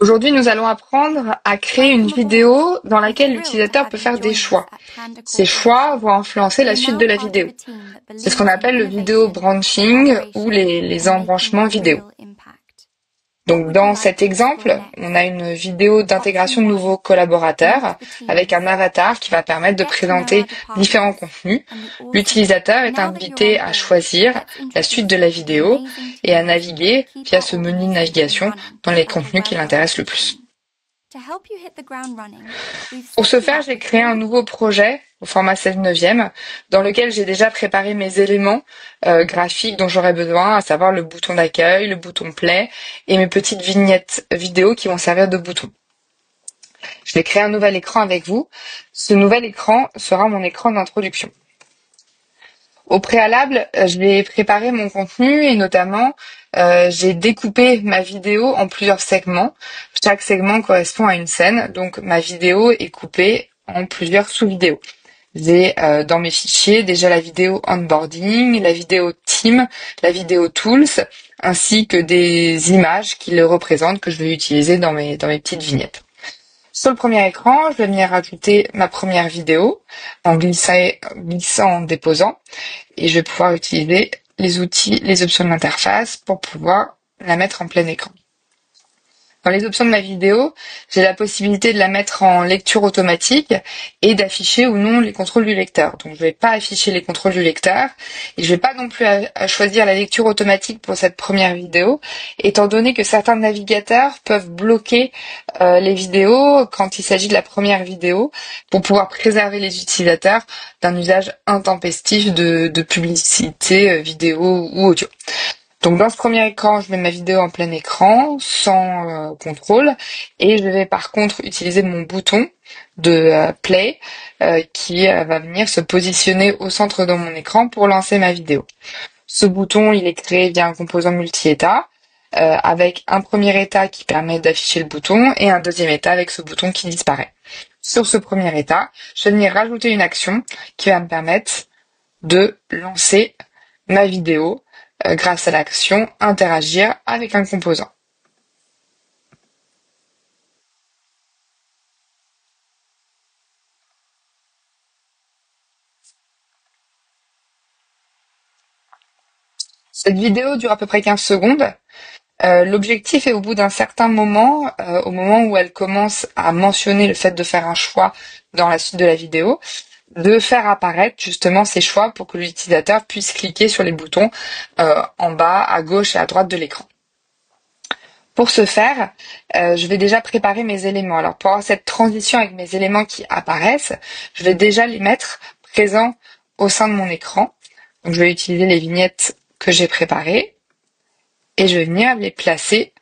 Aujourd'hui, nous allons apprendre à créer une vidéo dans laquelle l'utilisateur peut faire des choix. Ces choix vont influencer la suite de la vidéo. C'est ce qu'on appelle le vidéo branching ou les embranchements vidéo. Donc, dans cet exemple, on a une vidéo d'intégration de nouveaux collaborateurs avec un avatar qui va permettre de présenter différents contenus. L'utilisateur est invité à choisir la suite de la vidéo et à naviguer via ce menu de navigation dans les contenus qui l'intéressent le plus. Pour ce faire, j'ai créé un nouveau projet au format 16:9 dans lequel j'ai déjà préparé mes éléments graphiques dont j'aurai besoin, à savoir le bouton d'accueil, le bouton play et mes petites vignettes vidéo qui vont servir de bouton. Je vais créer un nouvel écran avec vous. Ce nouvel écran sera mon écran d'introduction. Au préalable, je vais préparer mon contenu et notamment, j'ai découpé ma vidéo en plusieurs segments. Chaque segment correspond à une scène, donc ma vidéo est coupée en plusieurs sous-vidéos. J'ai dans mes fichiers déjà la vidéo onboarding, la vidéo team, la vidéo tools, ainsi que des images qui le représentent que je vais utiliser dans mes petites vignettes. Sur le premier écran, je vais venir rajouter ma première vidéo en glissant, en déposant, et je vais pouvoir utiliser les outils, les options de l'interface pour pouvoir la mettre en plein écran. Dans les options de ma vidéo, j'ai la possibilité de la mettre en lecture automatique et d'afficher ou non les contrôles du lecteur. Donc je ne vais pas afficher les contrôles du lecteur et je ne vais pas non plus à choisir la lecture automatique pour cette première vidéo, étant donné que certains navigateurs peuvent bloquer les vidéos quand il s'agit de la première vidéo pour pouvoir préserver les utilisateurs d'un usage intempestif de publicité vidéo ou audio. Donc dans ce premier écran, je mets ma vidéo en plein écran, sans contrôle, et je vais par contre utiliser mon bouton de play qui va venir se positionner au centre de mon écran pour lancer ma vidéo. Ce bouton, il est créé via un composant multi-état, avec un premier état qui permet d'afficher le bouton et un deuxième état avec ce bouton qui disparaît. Sur ce premier état, je vais venir rajouter une action qui va me permettre de lancer ma vidéo grâce à l'action interagir avec un composant. Cette vidéo dure à peu près 15 secondes. L'objectif est au bout d'un certain moment, au moment où elle commence à mentionner le fait de faire un choix dans la suite de la vidéo, de faire apparaître justement ces choix pour que l'utilisateur puisse cliquer sur les boutons en bas, à gauche et à droite de l'écran. Pour ce faire, je vais déjà préparer mes éléments. Alors pour avoir cette transition avec mes éléments qui apparaissent, je vais déjà les mettre présents au sein de mon écran. Donc je vais utiliser les vignettes que j'ai préparées et je vais venir les placer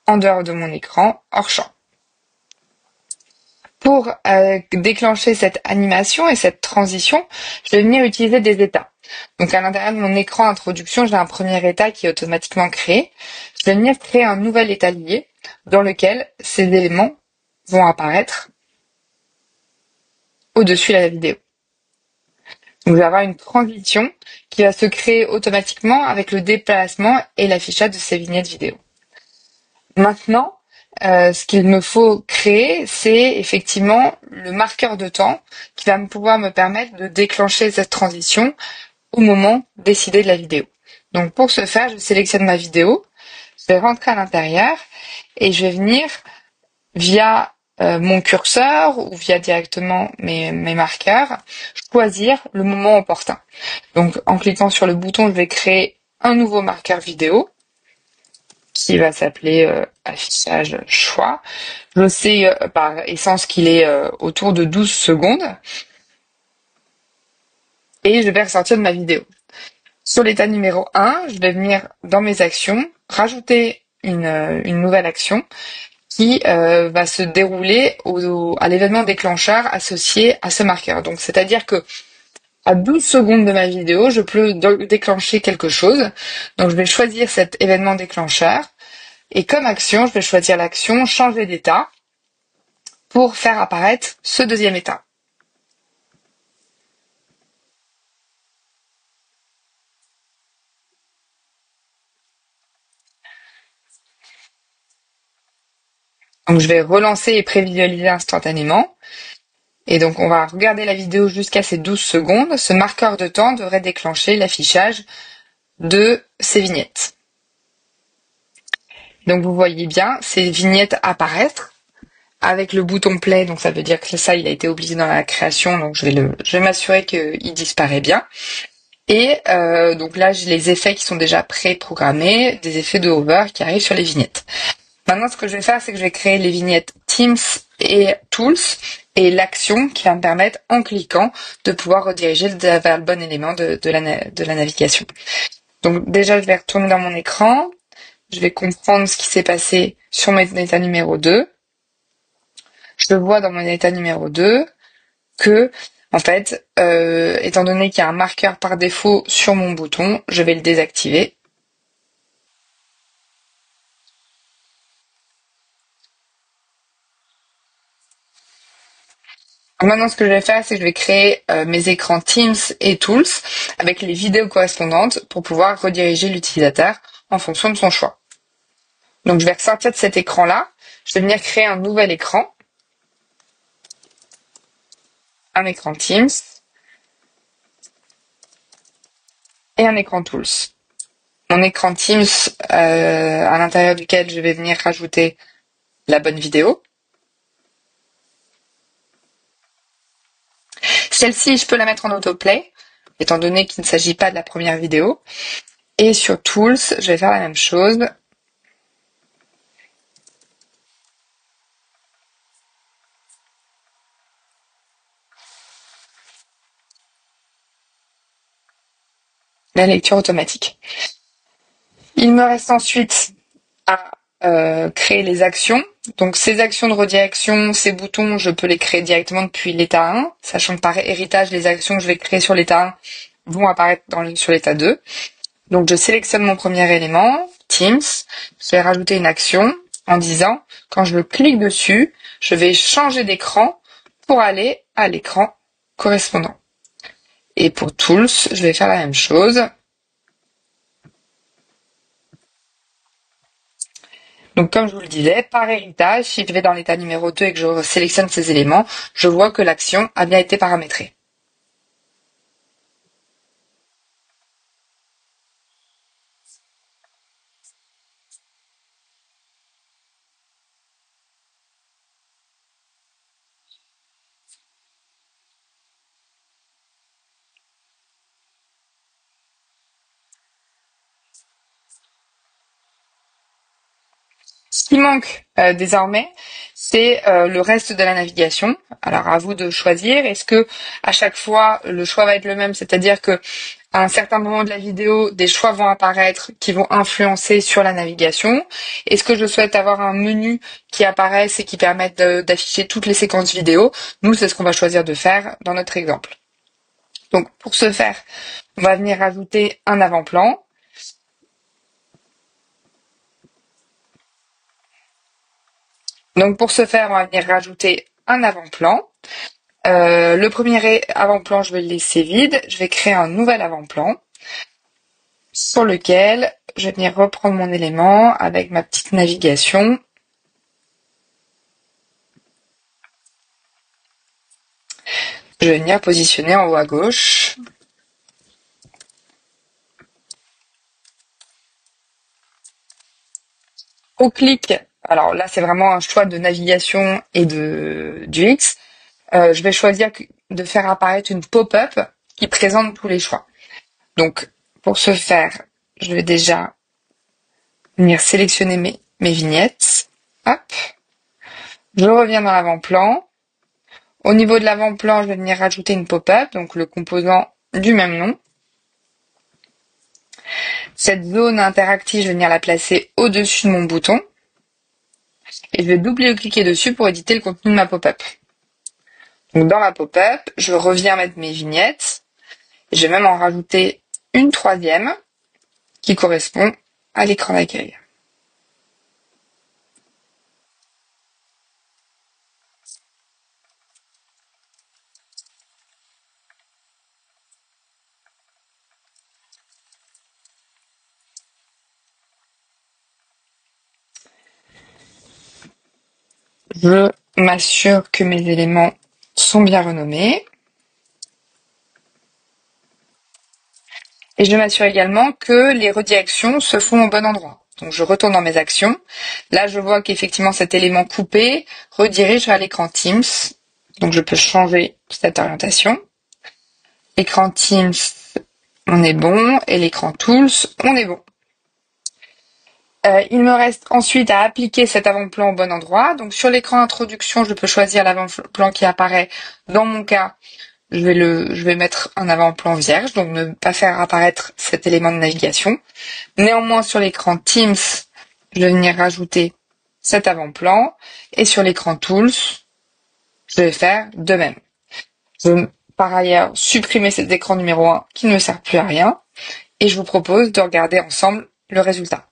en dehors de mon écran, hors champ. Pour déclencher cette animation et cette transition, je vais venir utiliser des états. Donc à l'intérieur de mon écran introduction, j'ai un premier état qui est automatiquement créé. Je vais venir créer un nouvel état lié dans lequel ces éléments vont apparaître au-dessus de la vidéo. Donc, je vais avoir une transition qui va se créer automatiquement avec le déplacement et l'affichage de ces vignettes vidéo. Maintenant, ce qu'il me faut créer, c'est effectivement le marqueur de temps qui va pouvoir me permettre de déclencher cette transition au moment décidé de la vidéo. Donc pour ce faire, je sélectionne ma vidéo, je vais rentrer à l'intérieur et je vais venir via mon curseur ou via directement mes marqueurs, choisir le moment opportun. Donc en cliquant sur le bouton, je vais créer un nouveau marqueur vidéo qui va s'appeler affichage choix. Je sais par essence qu'il est autour de 12 secondes et je vais ressortir de ma vidéo. Sur l'état numéro 1, je vais venir dans mes actions, rajouter une nouvelle action qui va se dérouler à l'événement déclencheur associé à ce marqueur. Donc, c'est-à-dire que à 12 secondes de ma vidéo, je peux déclencher quelque chose. Donc, je vais choisir cet événement déclencheur. Et comme action, je vais choisir l'action changer d'état pour faire apparaître ce deuxième état. Donc je vais relancer et prévisualiser instantanément. Et donc on va regarder la vidéo jusqu'à ces 12 secondes. Ce marqueur de temps devrait déclencher l'affichage de ces vignettes. Donc vous voyez bien ces vignettes apparaître avec le bouton play, donc ça veut dire que ça il a été oublié dans la création, donc je vais m'assurer qu'il disparaît bien. Et donc là j'ai les effets qui sont déjà pré-programmés, des effets de hover qui arrivent sur les vignettes. Maintenant ce que je vais faire, c'est que je vais créer les vignettes Teams et Tools et l'action qui va me permettre en cliquant de pouvoir rediriger vers le bon élément de la navigation. Donc déjà je vais retourner dans mon écran, je vais comprendre ce qui s'est passé sur mon état numéro 2. Je vois dans mon état numéro 2 que, en fait, étant donné qu'il y a un marqueur par défaut sur mon bouton, je vais le désactiver. Maintenant, ce que je vais faire, c'est que je vais créer mes écrans Teams et Tools avec les vidéos correspondantes pour pouvoir rediriger l'utilisateur en fonction de son choix. Donc, je vais ressortir de cet écran-là. Je vais venir créer un nouvel écran. Un écran Teams et un écran Tools. Mon écran Teams à l'intérieur duquel je vais venir rajouter la bonne vidéo. Celle-ci, je peux la mettre en autoplay, étant donné qu'il ne s'agit pas de la première vidéo. Et sur Tools, je vais faire la même chose. La lecture automatique. Il me reste ensuite à créer les actions. Donc ces actions de redirection, ces boutons, je peux les créer directement depuis l'état 1, sachant que par héritage, les actions que je vais créer sur l'état 1 vont apparaître sur l'état 2. Donc je sélectionne mon premier élément, Teams, je vais rajouter une action en disant, quand je clique dessus, je vais changer d'écran pour aller à l'écran correspondant. Et pour Tools, je vais faire la même chose. Donc comme je vous le disais, par héritage, si je vais dans l'état numéro 2 et que je sélectionne ces éléments, je vois que l'action a bien été paramétrée. Ce qui manque désormais, c'est le reste de la navigation. Alors à vous de choisir. Est-ce que à chaque fois le choix va être le même, c'est-à-dire que à un certain moment de la vidéo, des choix vont apparaître qui vont influencer sur la navigation. Est-ce que je souhaite avoir un menu qui apparaisse et qui permette d'afficher toutes les séquences vidéo? Nous, c'est ce qu'on va choisir de faire dans notre exemple. Donc pour ce faire, on va venir rajouter un avant-plan. Donc pour ce faire, on va venir rajouter un avant-plan. Le premier avant-plan, je vais le laisser vide. Je vais créer un nouvel avant-plan sur lequel je vais venir reprendre mon élément avec ma petite navigation. Je vais venir positionner en haut à gauche. Au clic, alors là c'est vraiment un choix de navigation et du X. Je vais choisir de faire apparaître une pop-up qui présente tous les choix. Donc pour ce faire, je vais déjà venir sélectionner mes vignettes. Hop. Je reviens dans l'avant-plan. Au niveau de l'avant-plan, je vais venir rajouter une pop-up, donc le composant du même nom. Cette zone interactive, je vais venir la placer au-dessus de mon bouton. Et je vais doubler-cliquer dessus pour éditer le contenu de ma pop-up. Donc dans ma pop-up, je reviens mettre mes vignettes. Je vais même en rajouter une troisième qui correspond à l'écran d'accueil. Je m'assure que mes éléments sont bien renommés. Et je m'assure également que les redirections se font au bon endroit. Donc je retourne dans mes actions. Là, je vois qu'effectivement cet élément coupé redirige vers l'écran Teams. Donc je peux changer cette orientation. L'écran Teams, on est bon. Et l'écran Tools, on est bon. Il me reste ensuite à appliquer cet avant-plan au bon endroit. Donc sur l'écran introduction, je peux choisir l'avant-plan qui apparaît. Dans mon cas, je vais mettre un avant-plan vierge, donc ne pas faire apparaître cet élément de navigation. Néanmoins, sur l'écran Teams, je vais venir rajouter cet avant-plan. Et sur l'écran Tools, je vais faire de même. Je vais par ailleurs supprimer cet écran numéro 1 qui ne me sert plus à rien. Et je vous propose de regarder ensemble le résultat.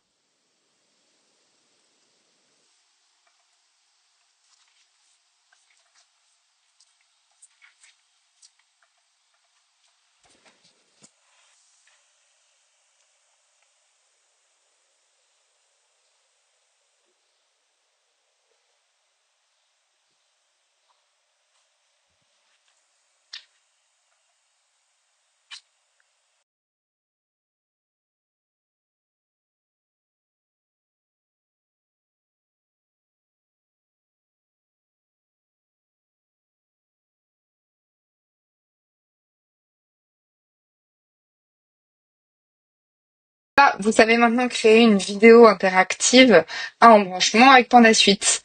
Vous savez maintenant créer une vidéo interactive à embranchement avec PandaSuite.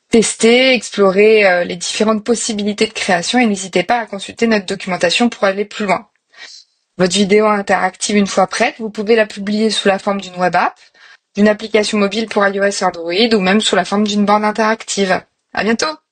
Testez, explorez les différentes possibilités de création et n'hésitez pas à consulter notre documentation pour aller plus loin. Votre vidéo interactive une fois prête, vous pouvez la publier sous la forme d'une web app, d'une application mobile pour iOS et Android ou même sous la forme d'une bande interactive. À bientôt!